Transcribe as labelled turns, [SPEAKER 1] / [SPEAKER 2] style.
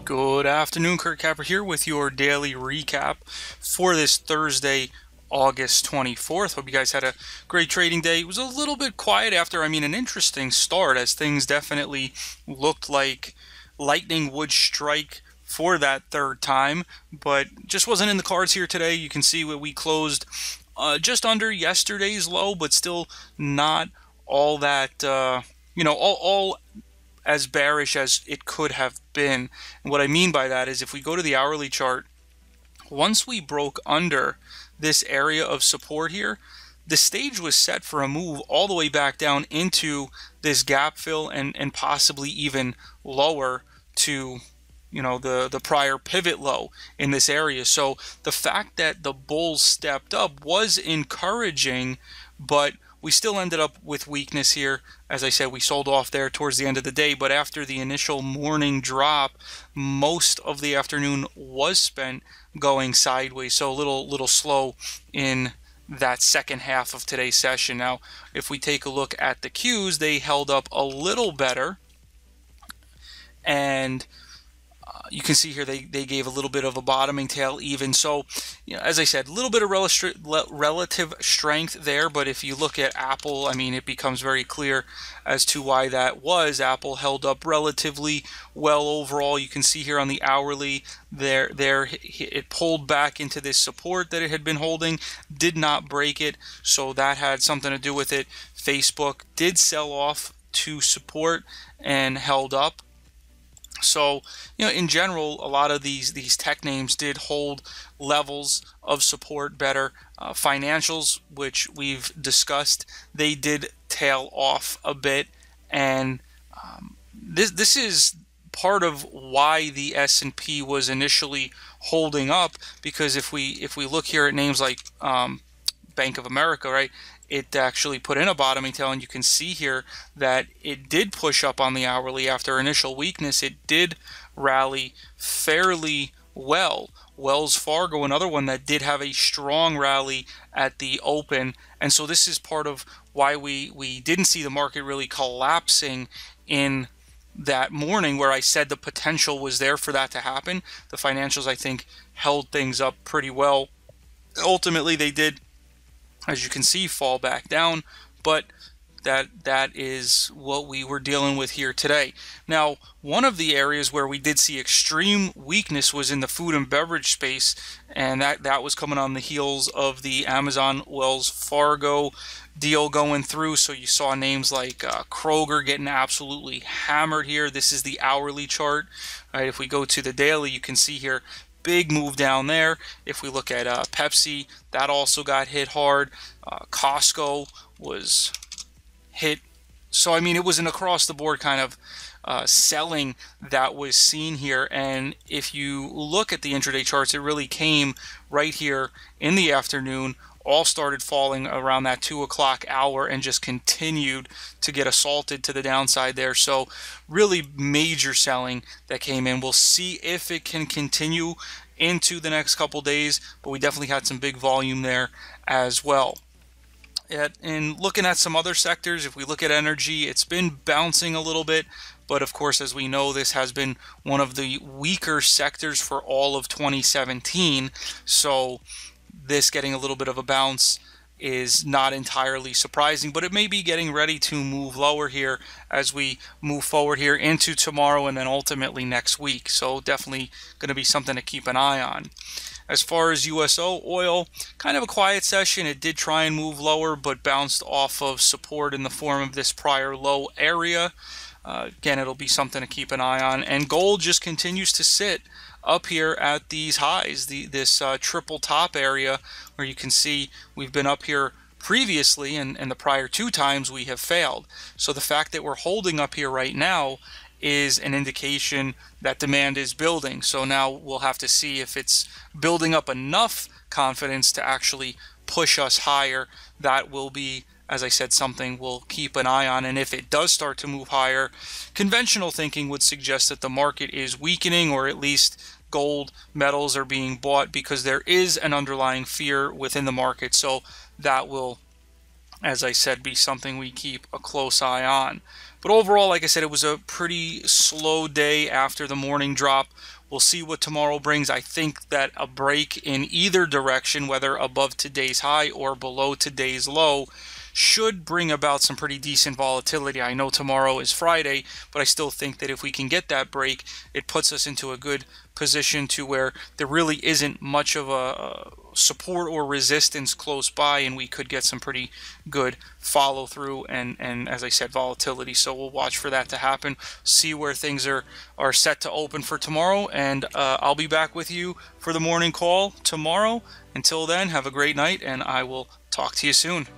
[SPEAKER 1] Good afternoon, Capra here with your daily recap for this Thursday, August 24th. Hope you guys had a great trading day. It was a little bit quiet after, an interesting start as things definitely looked like lightning would strike for that third time, but just wasn't in the cards here today. You can see where we closed just under yesterday's low, but still not all that, all as bearish as it could have been. And what I mean by that is if we go to the hourly chart, once we broke under this area of support here, the stage was set for a move all the way back down into this gap fill and possibly even lower to the prior pivot low in this area. So the fact that the bulls stepped up was encouraging, but we still ended up with weakness here. As I said, we sold off there towards the end of the day, but after the initial morning drop, most of the afternoon was spent going sideways, so a little slow in that second half of today's session. Now, if we take a look at the Qs, they held up a little better, and you can see here they gave a little bit of a bottoming tail even. So, as I said, a little bit of relative strength there. But if you look at Apple, it becomes very clear as to why that was. Apple held up relatively well overall. You can see here on the hourly, it pulled back into this support that it had been holding, did not break it. So that had something to do with it. Facebook did sell off to support and held up. So, in general, a lot of these tech names did hold levels of support better. Financials, which we've discussed, they did tail off a bit, and this is part of why the S&P was initially holding up, because if we look here at names like Bank of America, right? It actually put in a bottoming tail, and you can see here that it did push up on the hourly after initial weakness. It did rally fairly well. Wells Fargo, another one that did have a strong rally at the open, and so this is part of why we didn't see the market really collapsing in that morning, where I said the potential was there for that to happen. The financials, I think, held things up pretty well. Ultimately, they did, as you can see, fall back down, but that is what we were dealing with here today. Now, one of the areas where we did see extreme weakness was in the food and beverage space, and that was coming on the heels of the Amazon Wells Fargo deal going through. So you saw names like Kroger getting absolutely hammered here. This is the hourly chart. Right? If we go to the daily, you can see here, big move down there. If we look at Pepsi, that also got hit hard. Costco was hit. So, it was an across-the-board kind of selling that was seen here. And if you look at the intraday charts, it really came right here in the afternoon. All started falling around that 2 o'clock hour and just continued to get assaulted to the downside there. So really major selling that came in. We'll see if it can continue into the next couple days, but we definitely had some big volume there as well. And looking at some other sectors, if we look at energy, it's been bouncing a little bit, but of course, as we know, this has been one of the weaker sectors for all of 2017. So this getting a little bit of a bounce is not entirely surprising, but it may be getting ready to move lower here as we move forward here into tomorrow and then ultimately next week. So definitely going to be something to keep an eye on. As far as USO oil, kind of a quiet session. It did try and move lower, but bounced off of support in the form of this prior low area. Again, it'll be something to keep an eye on. And gold just continues to sit up here at these highs, this triple top area, where you can see we've been up here previously, and the prior 2 times we have failed. So the fact that we're holding up here right now is an indication that demand is building. So now we'll have to see if it's building up enough confidence to actually push us higher. That will be, as I said, something we'll keep an eye on. And if it does start to move higher, conventional thinking would suggest that the market is weakening, or at least gold metals are being bought because there is an underlying fear within the market. So that will, as I said, be something we keep a close eye on. But overall, like I said, it was a pretty slow day after the morning drop. We'll see what tomorrow brings. I think that a break in either direction, whether above today's high or below today's low, should bring about some pretty decent volatility. I know tomorrow is Friday, but I still think that if we can get that break, it puts us into a good position to where there really isn't much of a support or resistance close by, and we could get some pretty good follow through and as I said, volatility. So we'll watch for that to happen, see where things are set to open for tomorrow, and I'll be back with you for the morning call tomorrow. Until then, have a great night, and I will talk to you soon.